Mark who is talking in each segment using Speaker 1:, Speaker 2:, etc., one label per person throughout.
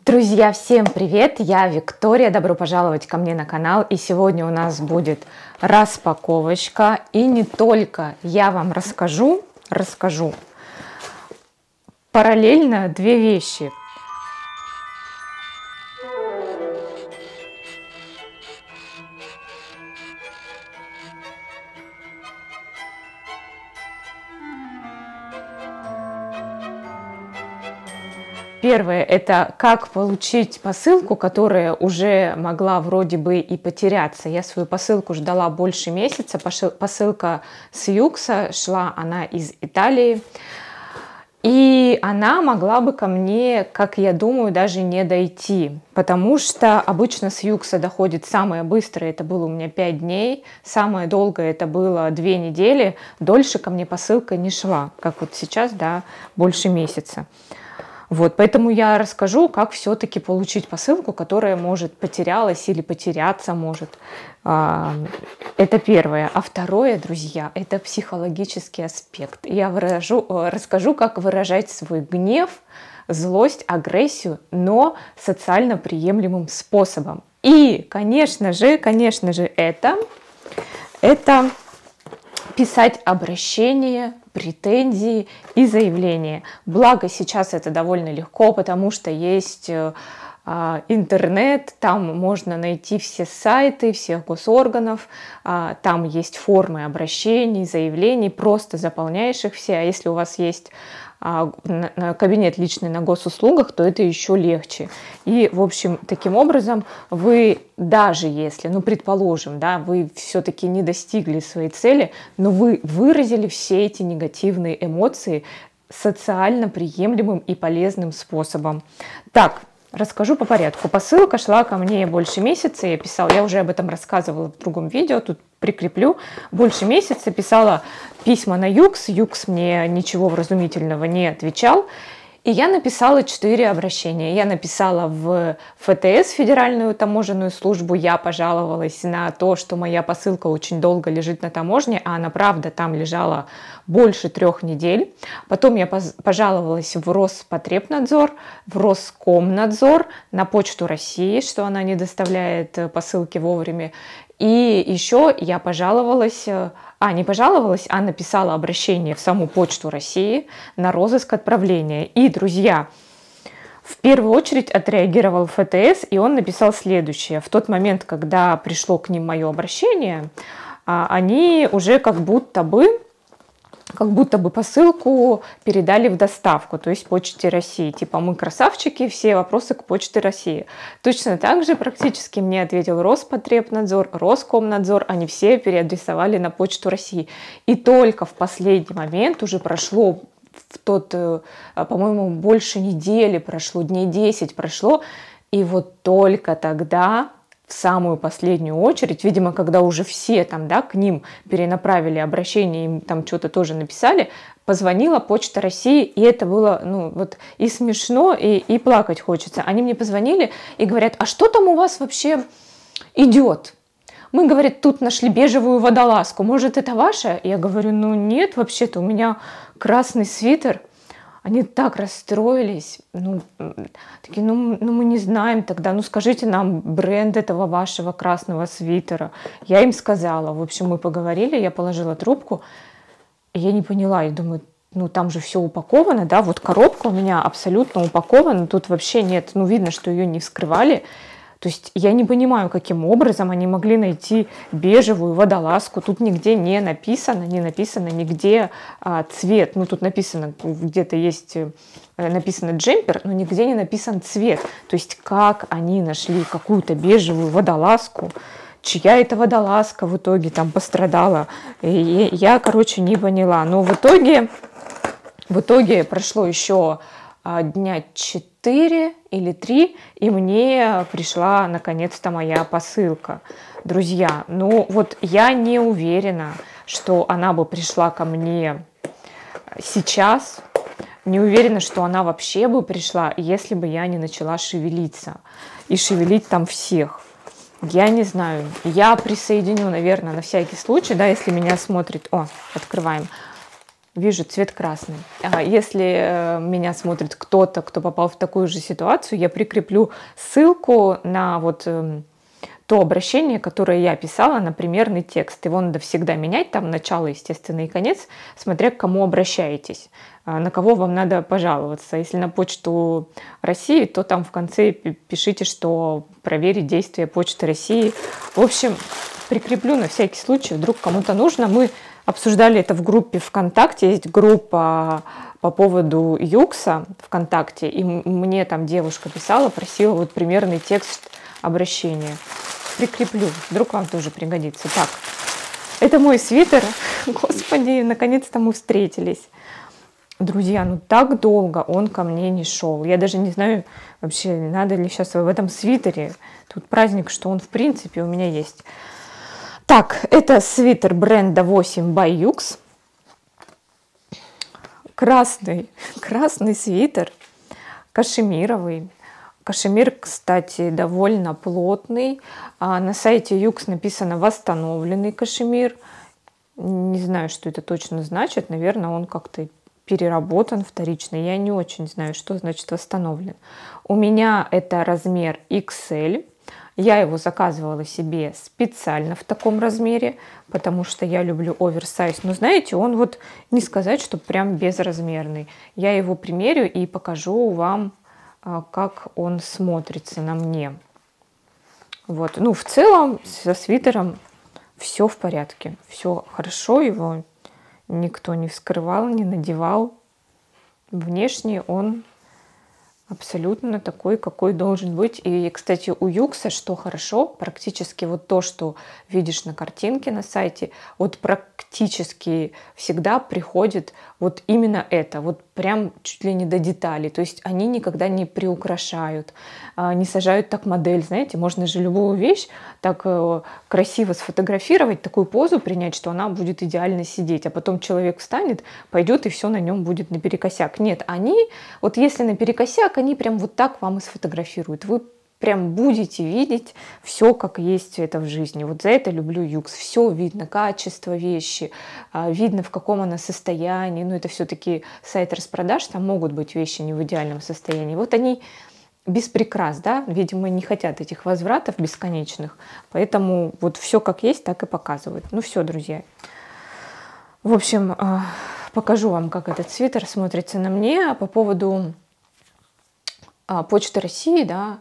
Speaker 1: Друзья, всем привет! Я Виктория, добро пожаловать ко мне на канал. И сегодня у нас будет распаковочка. И не только я вам расскажу параллельно две вещи. Первое – это как получить посылку, которая уже могла вроде бы и потеряться. Я свою посылку ждала больше месяца. Посылка с Юкса, шла она из Италии. И она могла бы ко мне, как я думаю, даже не дойти. Потому что обычно с Юкса доходит самое быстрое, это было у меня 5 дней. Самое долгое это было 2 недели. Дольше ко мне посылка не шла, как вот сейчас, да, больше месяца. Вот, поэтому я расскажу, как все-таки получить посылку, которая, может, потерялась или потеряться может. Это первое. А второе, друзья, это психологический аспект. Я расскажу, как выражать свой гнев, злость, агрессию, но социально приемлемым способом. И, конечно же, это писать обращение, претензии и заявления. Благо сейчас это довольно легко, потому что есть интернет, там можно найти все сайты всех госорганов, там есть формы обращений, заявлений, просто заполняешь их все. А если у вас есть кабинет личный на госуслугах, то это еще легче. И, в общем, таким образом вы, даже если, ну, предположим, да, вы все-таки не достигли своей цели, но вы выразили все эти негативные эмоции социально приемлемым и полезным способом. Так, расскажу по порядку. Посылка шла ко мне больше месяца, я уже об этом рассказывала в другом видео, тут прикреплю. Больше месяца писала письма на Юкс, Юкс мне ничего вразумительного не отвечал. И я написала 4 обращения. Я написала в ФТС, Федеральную таможенную службу, я пожаловалась на то, что моя посылка очень долго лежит на таможне, а она, правда, там лежала больше 3 недель. Потом я пожаловалась в Роспотребнадзор, в Роскомнадзор, на Почту России, что она не доставляет посылки вовремя. И еще я пожаловалась, написала обращение в саму Почту России на розыск отправления. И, друзья, в первую очередь отреагировал ФТС, и он написал следующее. В тот момент, когда пришло к ним мое обращение, они уже как будто бы посылку передали в доставку, то есть Почте России. Типа, мы красавчики, все вопросы к Почте России. Точно так же практически мне ответил Роспотребнадзор, Роскомнадзор, они все переадресовали на Почту России. И только в последний момент, уже прошло по-моему, больше недели прошло, дней 10 прошло, и вот только тогда, в самую последнюю очередь, видимо, когда уже все там, да, к ним перенаправили обращение, им там что-то тоже написали, позвонила Почта России, и это было, ну, вот и смешно, и плакать хочется. Они мне позвонили и говорят: а что там у вас вообще идет? Мы, говорит, тут нашли бежевую водолазку, может, это ваша? Я говорю: ну нет, вообще-то у меня красный свитер. Они так расстроились, такие, мы не знаем тогда, скажите нам бренд этого вашего красного свитера. Я им сказала, в общем, мы поговорили, я положила трубку, и я не поняла, я думаю, там же все упаковано, да, вот коробка у меня абсолютно упакована, тут вообще нет, видно, что ее не вскрывали. То есть я не понимаю, каким образом они могли найти бежевую водолазку. Тут нигде не написано нигде цвет. Тут написано, где-то есть написано джемпер, но нигде не написан цвет. То есть как они нашли какую-то бежевую водолазку, чья это водолазка в итоге там пострадала. И я, не поняла. Но в итоге прошло еще дня 4 или 3, и мне пришла наконец-то моя посылка. Друзья, я не уверена, что она бы пришла ко мне сейчас, не уверена, что она вообще бы пришла, если бы я не начала шевелиться и шевелить там всех. Я не знаю, я присоединю, наверное, на всякий случай, да, если меня смотрит, открываем, вижу цвет красный. Если меня смотрит кто-то, кто попал в такую же ситуацию, я прикреплю ссылку на вот то обращение, которое я писала, на примерный текст. Его надо всегда менять, там начало, естественно, и конец, смотря к кому обращаетесь, на кого вам надо пожаловаться. Если на почту России, то там в конце пишите, что проверить действие Почты России. В общем, прикреплю на всякий случай, вдруг кому-то нужно. Мы обсуждали это в группе ВКонтакте, есть группа по поводу Юкса ВКонтакте, и мне там девушка писала, просила вот примерный текст обращения. Прикреплю, вдруг вам тоже пригодится. Так, это мой свитер. Господи, наконец-то мы встретились. Друзья, ну так долго он ко мне не шел. Я даже не знаю вообще, надо ли сейчас в этом свитере. Тут праздник, что он в принципе у меня есть. Так, это свитер бренда 8 by Yux. Красный свитер, кашемировый. Кашемир, кстати, довольно плотный. На сайте Yux написано «восстановленный кашемир». Не знаю, что это точно значит. Наверное, он как-то переработан вторично. Я не очень знаю, что значит «восстановлен». У меня это размер XL. Я его заказывала себе специально в таком размере, потому что я люблю оверсайз. Но знаете, он вот не сказать, что прям безразмерный. Я его примерю и покажу вам, как он смотрится на мне. Вот. Ну, в целом, со свитером все в порядке. Все хорошо, его никто не вскрывал, не надевал. Внешне он абсолютно такой, какой должен быть. И, кстати, у Юкса, что хорошо, практически вот то, что видишь на картинке на сайте, вот практически всегда приходит вот именно это, вот прям чуть ли не до деталей. То есть они никогда не приукрашают, не сажают так модель. Знаете, можно же любую вещь так красиво сфотографировать, такую позу принять, что она будет идеально сидеть, а потом человек встанет, пойдет и все на нем будет наперекосяк. Нет, они, вот если наперекосяк, они прям вот так вам и сфотографируют. Вы прям будете видеть все, как есть это в жизни. Вот за это люблю Юкс. Все видно, качество вещи, видно, в каком она состоянии. Но это все-таки сайт распродаж, там могут быть вещи не в идеальном состоянии. Вот они без прикрас, да, видимо, не хотят этих возвратов бесконечных, поэтому вот все как есть, так и показывают. Ну все, друзья. В общем, покажу вам, как этот свитер смотрится на мне. По поводу Почты России, да,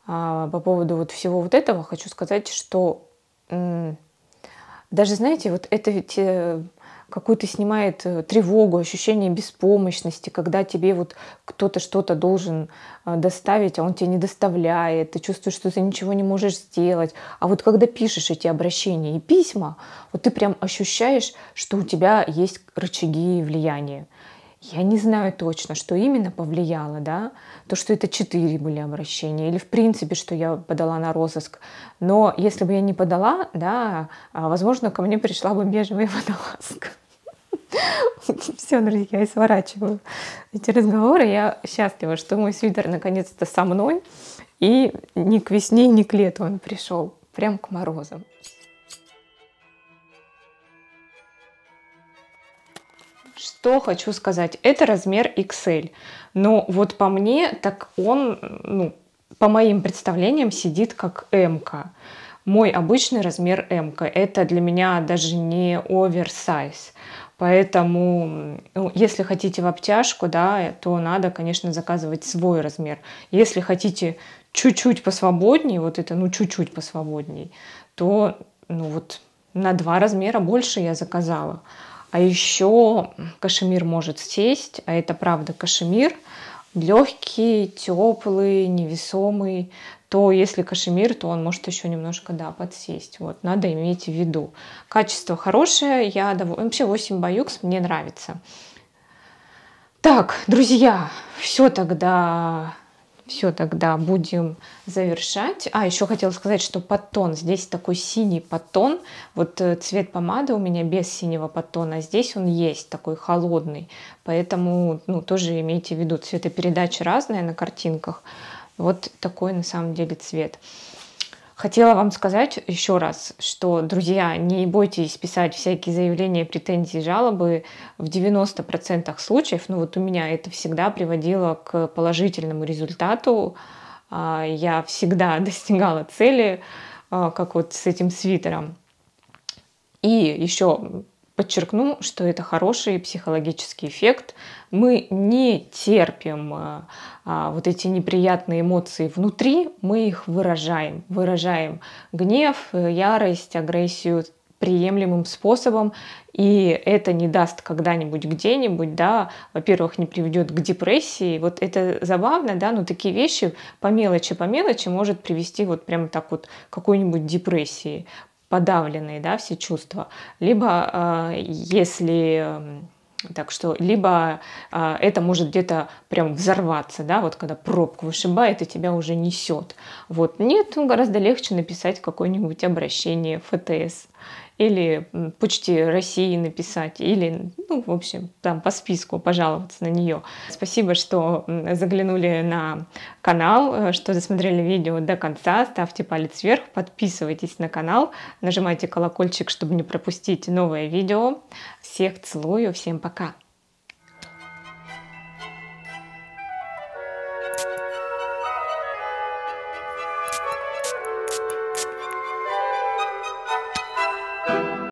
Speaker 1: по поводу вот всего вот этого хочу сказать, что даже, знаете, вот это ведь какую-то снимает тревогу, ощущение беспомощности, когда тебе вот кто-то что-то должен доставить, а он тебе не доставляет, ты чувствуешь, что ты ничего не можешь сделать. А вот когда пишешь эти обращения и письма, вот ты прям ощущаешь, что у тебя есть рычаги влияния. Я не знаю точно, что именно повлияло, да, то, что это 4 были обращения, или в принципе, что я подала на розыск. Но если бы я не подала, да, возможно, ко мне пришла бы бежевая водолазка. Все, друзья, я сворачиваю эти разговоры. Я счастлива, что мой свитер наконец-то со мной. И ни к весне, ни к лету он пришел. Прям к морозам. Что хочу сказать. Это размер XL. Но вот по мне, так он, ну, по моим представлениям, сидит как М-ка. Мой обычный размер М-ка. Это для меня даже не оверсайз. Поэтому, ну, если хотите в обтяжку, да, то надо, конечно, заказывать свой размер. Если хотите чуть-чуть посвободнее, вот это, ну, чуть-чуть посвободнее, то, ну, вот на 2 размера больше я заказала. А еще кашемир может сесть, а это правда кашемир, легкий, теплый, невесомый. То если кашемир, то он может еще немножко, да, подсесть. Вот, надо иметь в виду. Качество хорошее, вообще 8 by Yux мне нравится. Так, друзья, все тогда будем завершать. Еще хотела сказать, что подтон. Здесь такой синий подтон. Вот цвет помады у меня без синего подтона, а здесь он есть такой холодный. Поэтому, ну, тоже имейте в виду, цветопередача разная на картинках. Вот такой на самом деле цвет. Хотела вам сказать еще раз, что, друзья, не бойтесь писать всякие заявления, претензии, жалобы. В 90% случаев, ну вот у меня это всегда приводило к положительному результату. Я всегда достигала цели, как вот с этим свитером. И еще подчеркну, что это хороший психологический эффект. Мы не терпим вот эти неприятные эмоции внутри, мы их выражаем. Выражаем гнев, ярость, агрессию приемлемым способом, и это не даст когда-нибудь где-нибудь, да, во-первых, не приведет к депрессии. Вот это забавно, да, но такие вещи по мелочи может привести вот прям так вот к какой-нибудь депрессии, подавленные, да, все чувства. Либо, это может где-то прям взорваться, да, вот когда пробку вышибает и тебя уже несет. Вот. Нет, гораздо легче написать какое-нибудь обращение в ФТС или Почте России написать, или, ну, в общем, там по списку пожаловаться на нее. Спасибо, что заглянули на канал, что досмотрели видео до конца. Ставьте палец вверх, подписывайтесь на канал, нажимайте колокольчик, чтобы не пропустить новое видео. Всех целую, всем пока!